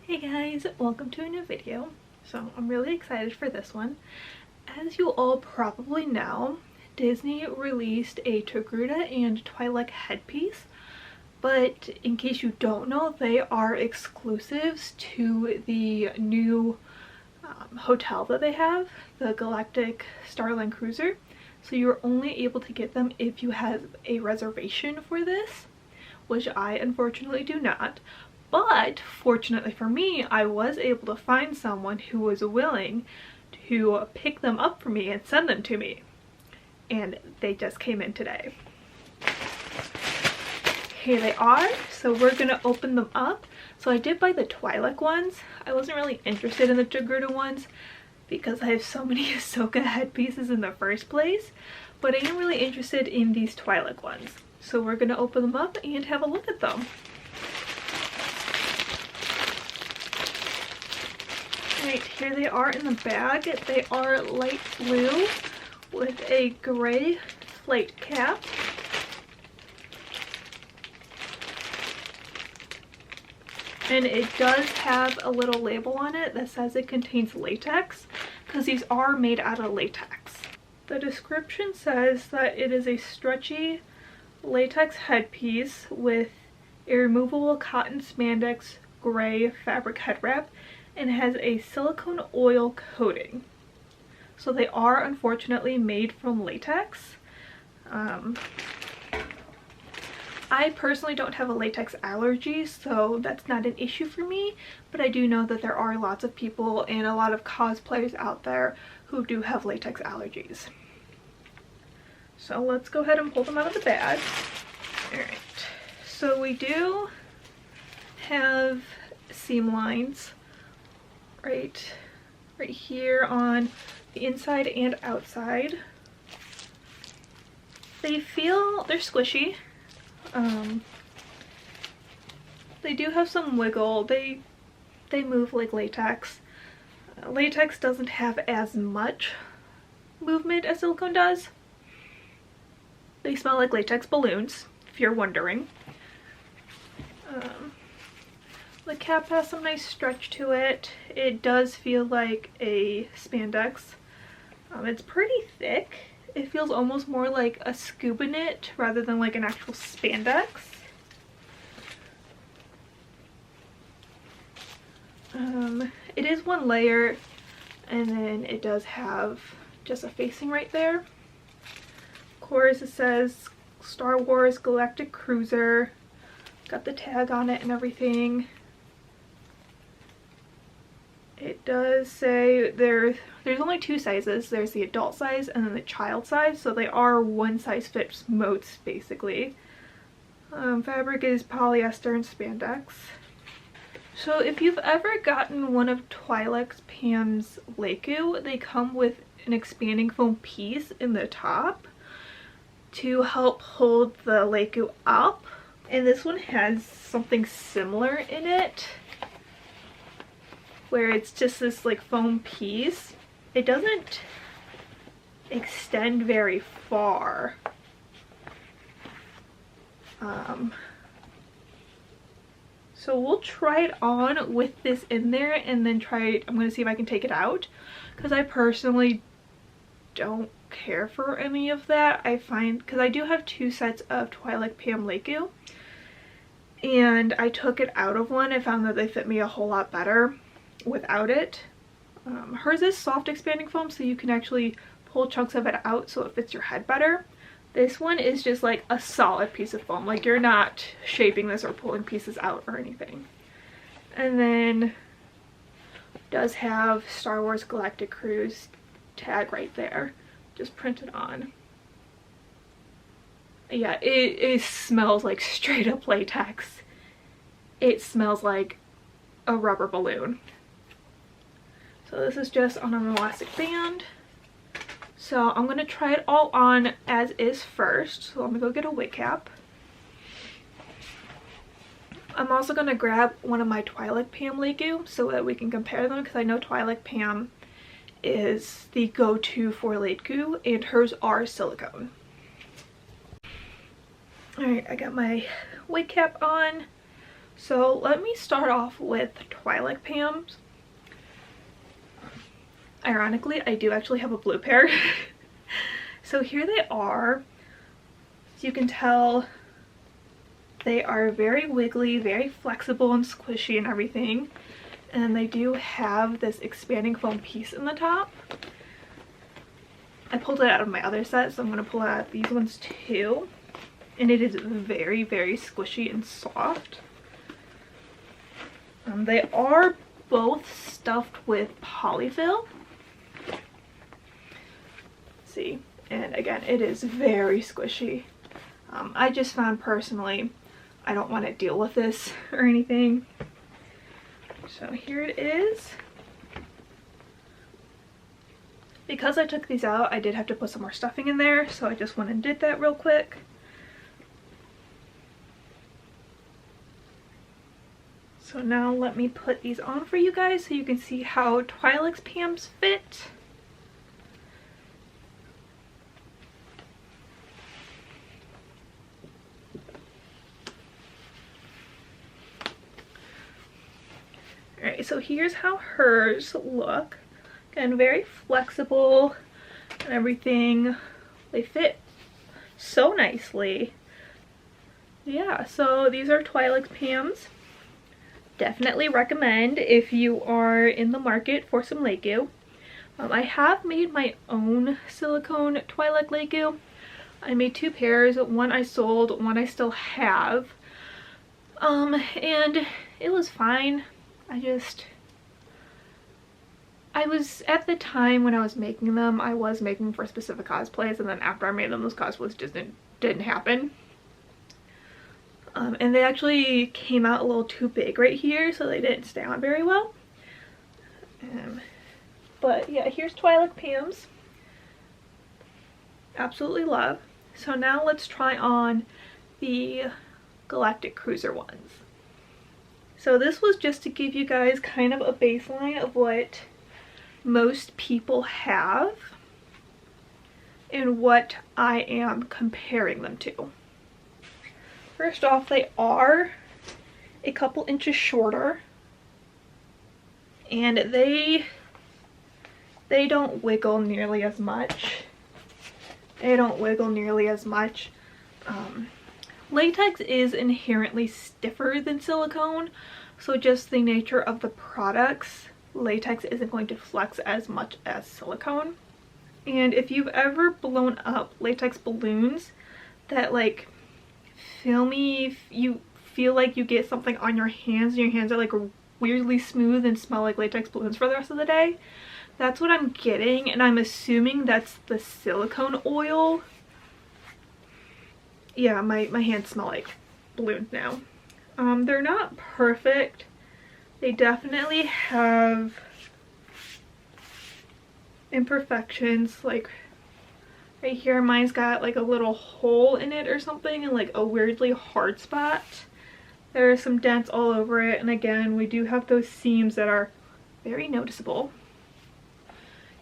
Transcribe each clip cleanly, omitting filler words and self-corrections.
Hey guys, welcome to a new video. So I'm really excited for this one. As you all probably know, Disney released a Togruta and Twi'lek headpiece, but in case you don't know, they are exclusives to the new hotel that they have, the Galactic Starcruiser. So you're only able to get them if you have a reservation for this, which I unfortunately do not. But fortunately for me, I was able to find someone who was willing to pick them up for me and send them to me. And they just came in today. Here they are. So we're gonna open them up. So I did buy the Twi'lek ones. I wasn't really interested in the Togruta ones because I have so many Ahsoka headpieces in the first place. But I am really interested in these Twi'lek ones. So we're gonna open them up and have a look at them. Right, here they are in the bag. They are light blue with a gray slate cap. And it does have a little label on it that says it contains latex, because these are made out of latex. The description says that it is a stretchy latex headpiece with a removable cotton spandex gray fabric head wrap, and has a silicone oil coating. So they are unfortunately made from latex. I personally don't have a latex allergy, so that's not an issue for me, but I do know that there are lots of people and a lot of cosplayers out there who do have latex allergies. So let's go ahead and pull them out of the bag. Alright, so we do have seam lines right here on the inside and outside. They're squishy. They do have some wiggle. They move like latex. Latex doesn't have as much movement as silicone does. They smell like latex balloons, if you're wondering. The cap has some nice stretch to it. It does feel like a spandex. It's pretty thick. It feels almost more like a scuba knit rather than like an actual spandex. It is one layer, and then it does have just a facing right there. Of course, it says Star Wars Galactic Cruiser. Got the tag on it and everything. It does say there's only two sizes. There's the adult size and then the child size, so they are one size fits most basically. Fabric is polyester and spandex. So if you've ever gotten one of Twilek Pam's lekku, they come with an expanding foam piece in the top to help hold the lekku up, and this one has something similar in it, where it's just this like foam piece. It doesn't extend very far. So we'll try it on with this in there and then I'm going to see if I can take it out, because I personally don't care for any of that. I find, because I do have two sets of Twilek Pam lekku, and I took it out of one and found that they fit me a whole lot better without it. Hers is soft expanding foam, so you can actually pull chunks of it out so it fits your head better. This one is just like a solid piece of foam, like you're not shaping this or pulling pieces out or anything. And then does have Star Wars Galactic Cruise tag right there, just printed on. Yeah, it smells like straight up latex. It smells like a rubber balloon. So this is just on an elastic band. So I'm going to try it all on as is first. So I'm going to go get a wig cap. I'm also going to grab one of my Twilek Pam lekku so that we can compare them, because I know Twilek Pam is the go-to for lekku and hers are silicone. Alright, I got my wig cap on. So let me start off with Twilek Pams. Ironically, I do actually have a blue pair. So here they are. As you can tell, they are very wiggly, very flexible and squishy and everything. And they do have this expanding foam piece in the top. I pulled it out of my other set, so I'm going to pull out these ones too. And it is very, very squishy and soft. They are both stuffed with polyfill. Let's see, and again, it is very squishy. I just found personally, I don't want to deal with this or anything. So here it is. Because I took these out, I did have to put some more stuffing in there, so I just went and did that real quick. So now let me put these on for you guys so you can see how Twilek Pams fit. Alright, so here's how hers look. Again, very flexible and everything. They fit so nicely. Yeah, so these are Twilek Pams. Definitely recommend if you are in the market for some lekku. I have made my own silicone Twilek lekku. I made 2 pairs. One I sold, one I still have. And it was fine. I was, at the time when I was making them, I was making for specific cosplays, and then after I made them, those cosplays just didn't happen. And they actually came out a little too big right here, so they didn't stay on very well. But yeah, here's Twilek Pams. Absolutely love. So now let's try on the Galactic Cruiser ones. So this was just to give you guys kind of a baseline of what most people have and what I am comparing them to. First off, they are a couple inches shorter, and they don't wiggle nearly as much. Latex is inherently stiffer than silicone, so just the nature of the products, latex isn't going to flex as much as silicone. And if you've ever blown up latex balloons that like filmy, you feel like you get something on your hands and your hands are like weirdly smooth and smell like latex balloons for the rest of the day, that's what I'm getting, and I'm assuming that's the silicone oil. Yeah, my hands smell like balloons now. They're not perfect. They definitely have imperfections, like right here mine's got like a little hole in it or something and like a weirdly hard spot. There are some dents all over it, and again we do have those seams that are very noticeable.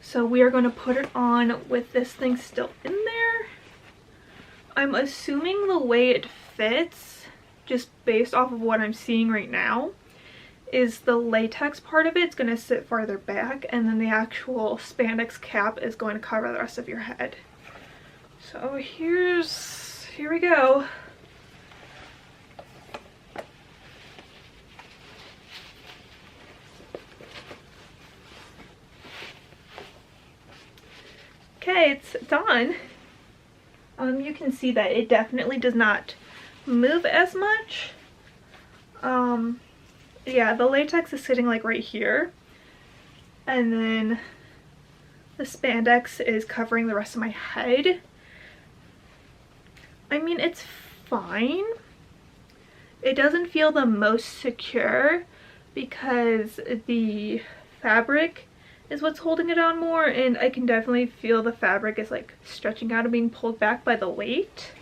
So we are going to put it on with this thing still in there. I'm assuming the way it fits, just based off of what I'm seeing right now, is the latex part of it's going to sit farther back, and then the actual spandex cap is going to cover the rest of your head. So here we go. Okay, it's done. You can see that it definitely does not move as much. Yeah, the latex is sitting like right here, and then the spandex is covering the rest of my head. I mean, it's fine. It doesn't feel the most secure because the fabric is what's holding it on more, and I can definitely feel the fabric is like stretching out and being pulled back by the weight.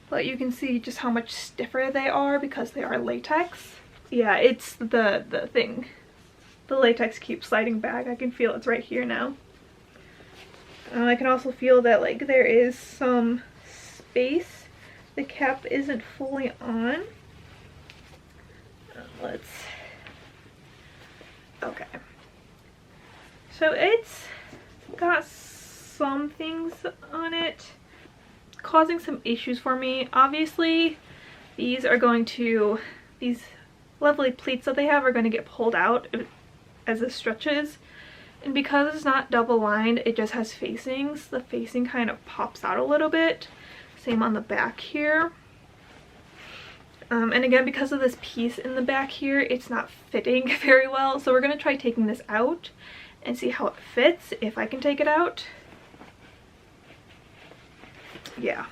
But you can see just how much stiffer they are because they are latex. Yeah, it's the thing. The latex keeps sliding back. I can feel it's right here now. I can also feel that like there is some space the cap isn't fully on. Okay. So it's got some things on it causing some issues for me. Obviously, these lovely pleats that they have are going to get pulled out as it stretches. And because it's not double lined, it just has facings. The facing kind of pops out a little bit. Same on the back here. And again, because of this piece in the back here, it's not fitting very well. So we're going to try taking this out and see how it fits, if I can take it out. Yeah.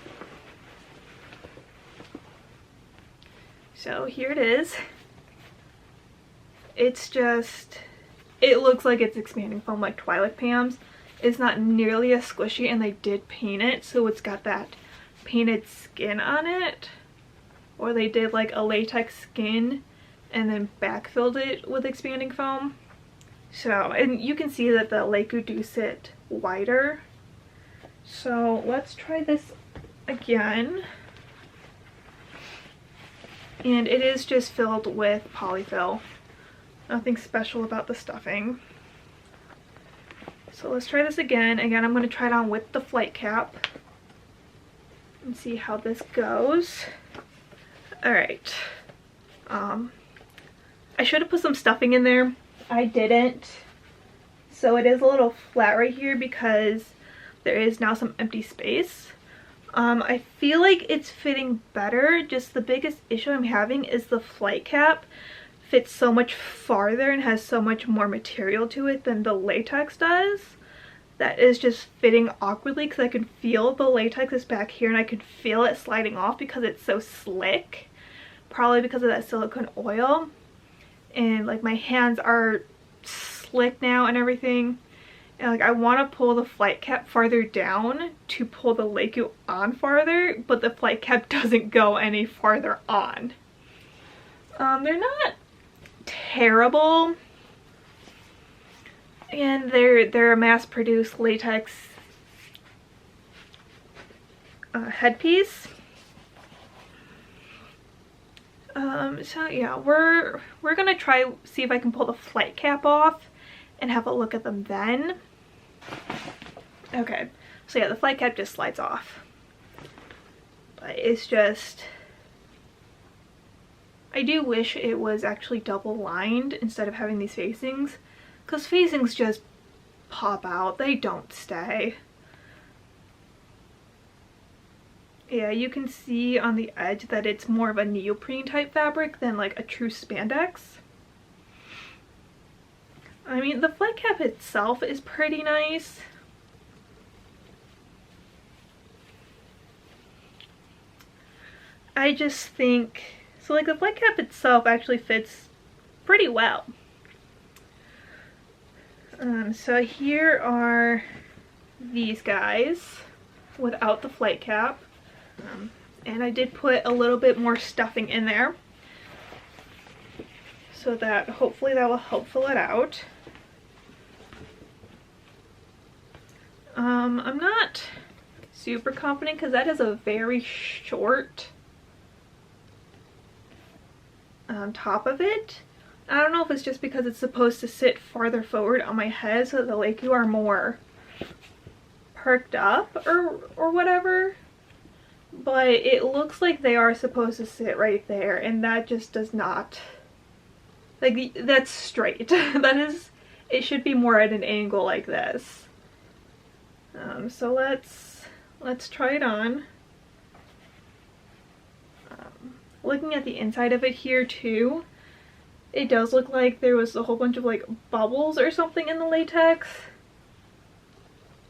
So here it is. It's just, it looks like it's expanding foam like Twilek Pam's. It's not nearly as squishy, and they did paint it, so it's got that painted skin on it. Or they did like a latex skin and then backfilled it with expanding foam. So, and you can see that the lekku do sit wider. So let's try this again. And it is just filled with polyfill. Nothing special about the stuffing. So let's try this again. Again, I'm going to try it on with the flight cap and see how this goes. Alright. I should have put some stuffing in there. I didn't. So it is a little flat right here because there is now some empty space. I feel like it's fitting better. Just the biggest issue I'm having is the flight cap fits so much farther and has so much more material to it than the latex does. That is just fitting awkwardly because I can feel the latex is back here and I can feel it sliding off because it's so slick. Probably because of that silicone oil. And like my hands are slick now and everything. And like I want to pull the flight cap farther down to pull the lekku on farther, but the flight cap doesn't go any farther on. They're not terrible. And they're a mass-produced latex headpiece. So yeah, we're gonna try see if I can pull the flight cap off and have a look at them then. Okay, so yeah, the flight cap just slides off. But it's just, I do wish it was actually double lined instead of having these facings, because facings just pop out, they don't stay. Yeah, you can see on the edge that it's more of a neoprene type fabric than like a true spandex. I mean, the flight cap itself is pretty nice. I just think, so like the flight cap itself actually fits pretty well. So here are these guys without the flight cap. And I did put a little bit more stuffing in there so that hopefully that will help fill it out. I'm not super confident because that is a very short top of it. I don't know if it's just because it's supposed to sit farther forward on my head so that the lekku are more perked up or whatever. But it looks like they are supposed to sit right there, and that just does not, like, that's straight. That is, it should be more at an angle like this. So let's try it on. Looking at the inside of it here too, it does look like there was a whole bunch of like bubbles or something in the latex.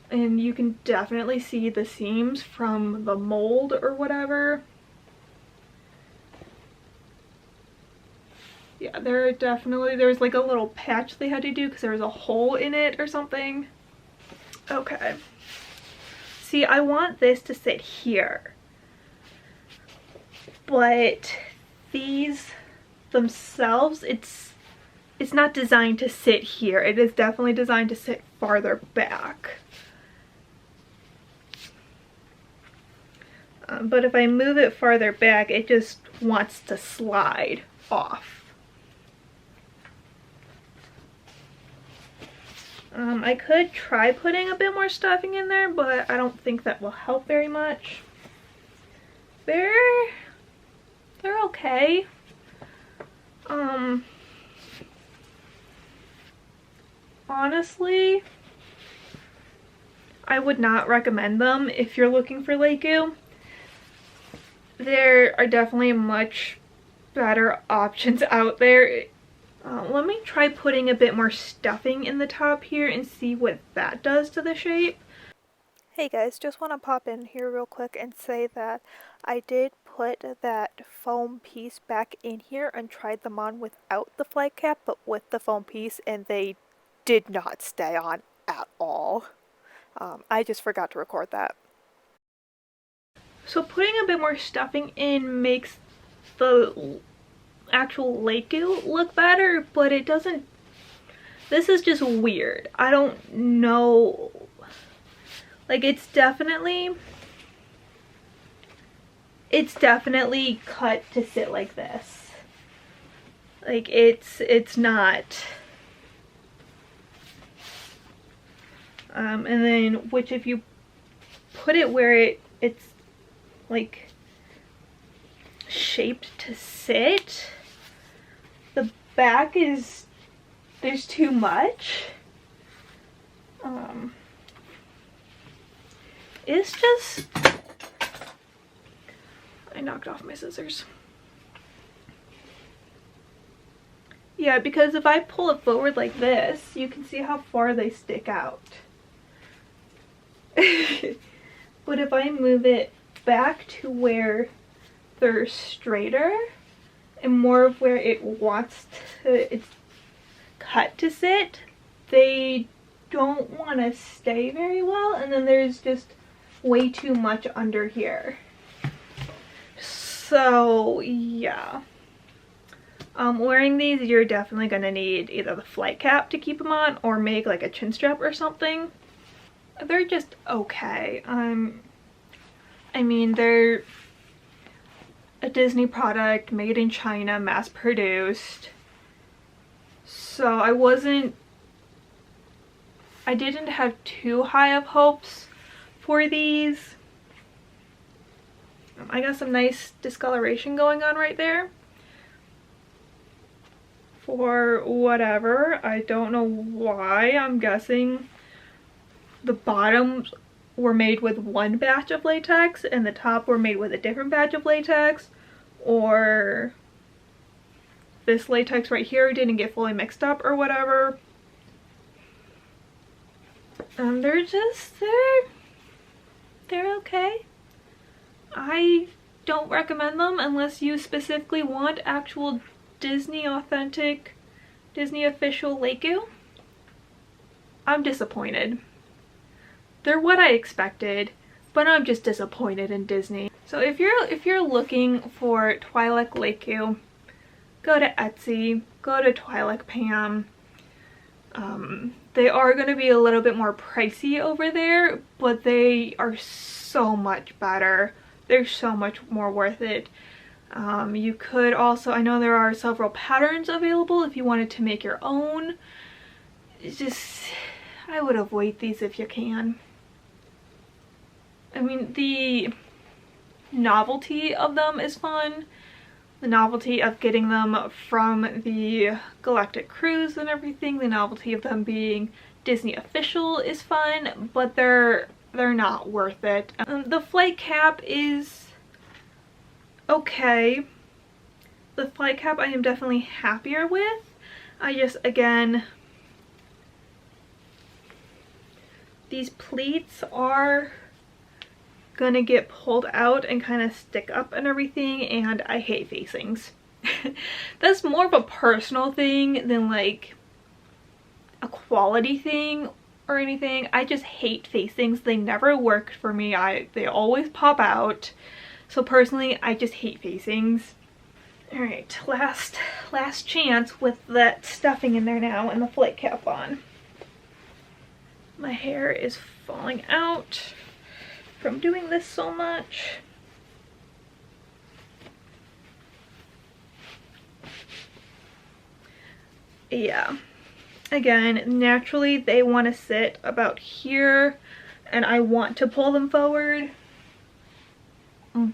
And you can definitely see the seams from the mold or whatever. Yeah, there's like a little patch they had to do because there was a hole in it or something. Okay. See, I want this to sit here. But these themselves, it's not designed to sit here. It is definitely designed to sit farther back. But if I move it farther back, it just wants to slide off. I could try putting a bit more stuffing in there, but I don't think that will help very much. They're okay. Honestly, I would not recommend them if you're looking for lekku. There are definitely much better options out there. Let me try putting a bit more stuffing in the top here and see what that does to the shape. Hey guys, just want to pop in here real quick and say that I did put that foam piece back in here and tried them on without the flight cap, but with the foam piece, and they did not stay on at all. I just forgot to record that. So putting a bit more stuffing in makes the actual lekku look better, but it doesn't. This is just weird. I don't know. Like, it's definitely cut to sit like this. Like, it's not. And then, which if you put it where it's like shaped to sit, the back there's too much. It's just, I knocked off my scissors. Yeah, because if I pull it forward like this, you can see how far they stick out. But if I move it back to where they're straighter and more of where it wants to, it's cut to sit, they don't want to stay very well, and then there's just way too much under here. So yeah, wearing these, you're definitely gonna need either the flight cap to keep them on or make like a chin strap or something. They're just okay. I mean, they're a Disney product made in China, mass produced, so I didn't have too high of hopes for these. I got some nice discoloration going on right there. For whatever, I don't know why. I'm guessing the bottoms were made with one batch of latex and the top were made with a different batch of latex, or this latex right here didn't get fully mixed up or whatever. And they're okay. I don't recommend them unless you specifically want actual Disney authentic, Disney official lekku. I'm disappointed. They're what I expected, but I'm just disappointed in Disney. So if you're looking for Twi'lek lekku, go to Etsy, go to Twilek Pam. They are going to be a little bit more pricey over there, but they are so much better. They're so much more worth it. You could also, I know there are several patterns available if you wanted to make your own. It's just, I would avoid these if you can. I mean, the novelty of them is fun. The novelty of getting them from the Galactic cruise and everything, the novelty of them being Disney official is fun, but they're not worth it. The flight cap is okay. The flight cap I am definitely happier with. I just, again, these pleats are gonna get pulled out and kind of stick up and everything, and I hate facings. That's more of a personal thing than like a quality thing or anything. I just hate facings. They never worked for me. They always pop out. So personally, I just hate facings. All right, last chance with that stuffing in there now and the flight cap on. My hair is falling out from doing this so much. yeah, again, naturally they want to sit about here and I want to pull them forward,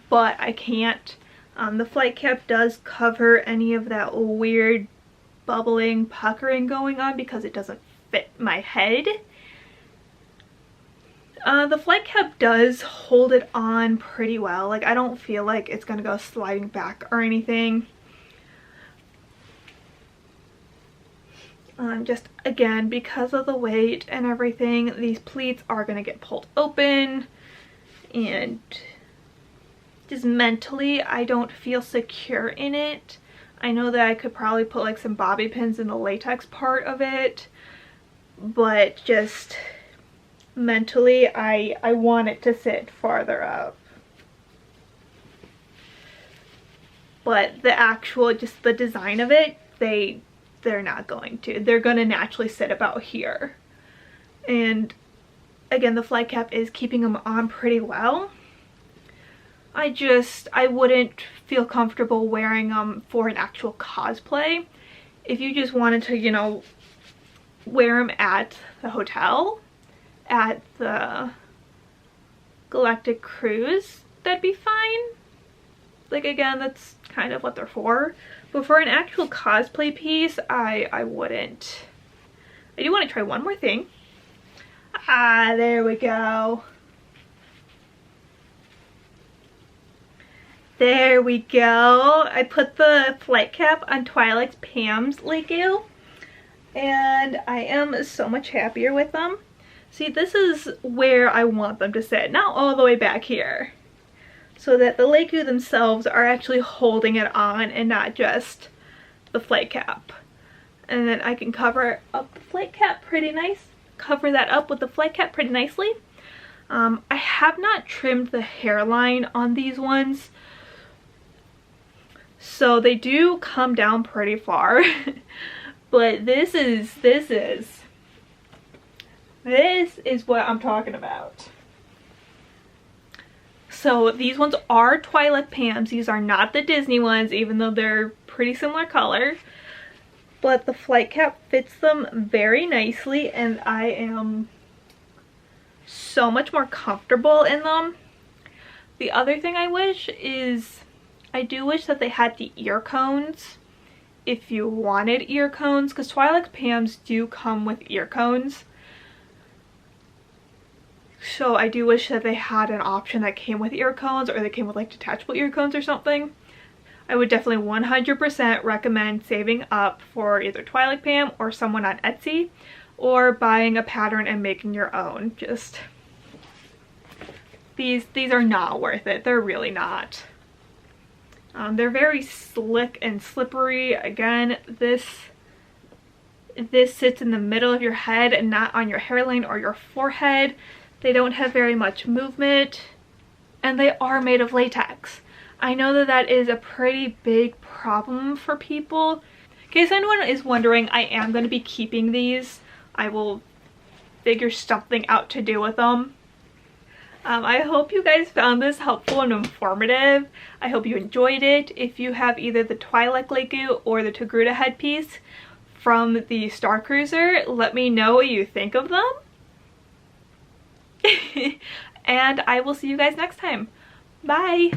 but I can't. The flight cap does cover any of that weird bubbling, puckering going on because it doesn't fit my head. The flight cap does hold it on pretty well. Like, I don't feel like it's gonna go sliding back or anything. Just again, because of the weight and everything, these pleats are gonna get pulled open, and just mentally I don't feel secure in it. I know that I could probably put like some bobby pins in the latex part of it, but just mentally I want it to sit farther up. But the actual, just the design of it, they're not going to. They're going to naturally sit about here. And again, the flight cap is keeping them on pretty well. I wouldn't feel comfortable wearing them for an actual cosplay. If you just wanted to, you know, wear them at the hotel, at the Galactic cruise, that'd be fine. Like, again, that's kind of what they're for. But for an actual cosplay piece, I wouldn't. I do want to try one more thing. Ah, there we go. There we go. I put the flight cap on Twilek Pam's lekku, and I am so much happier with them. See, this is where I want them to sit, not all the way back here, so that the lekku themselves are actually holding it on and not just the flight cap. And then I can cover up the flight cap pretty nice, cover that up with the flight cap pretty nicely. I have not trimmed the hairline on these ones, so they do come down pretty far. But this is what I'm talking about. So these ones are Twilek Pams. These are not the Disney ones, even though they're pretty similar color. But the flight cap fits them very nicely, and I am so much more comfortable in them. The other thing I wish is, I do wish that they had the ear cones if you wanted ear cones, because Twilek Pams do come with ear cones. So I do wish that they had an option that came with ear cones, or they came with like detachable ear cones or something. I would definitely 100% recommend saving up for either Twilek Pam or someone on Etsy, or buying a pattern and making your own. Just these are not worth it. They're really not. They're very slick and slippery. Again, this sits in the middle of your head and not on your hairline or your forehead. They don't have very much movement, and they are made of latex. I know that that is a pretty big problem for people. In case anyone is wondering, I am going to be keeping these. I will figure something out to do with them. I hope you guys found this helpful and informative. I hope you enjoyed it. If you have either the Twi'lek lekku or the Twi'lek headpiece from the Starcruiser, let me know what you think of them. And I will see you guys next time. Bye!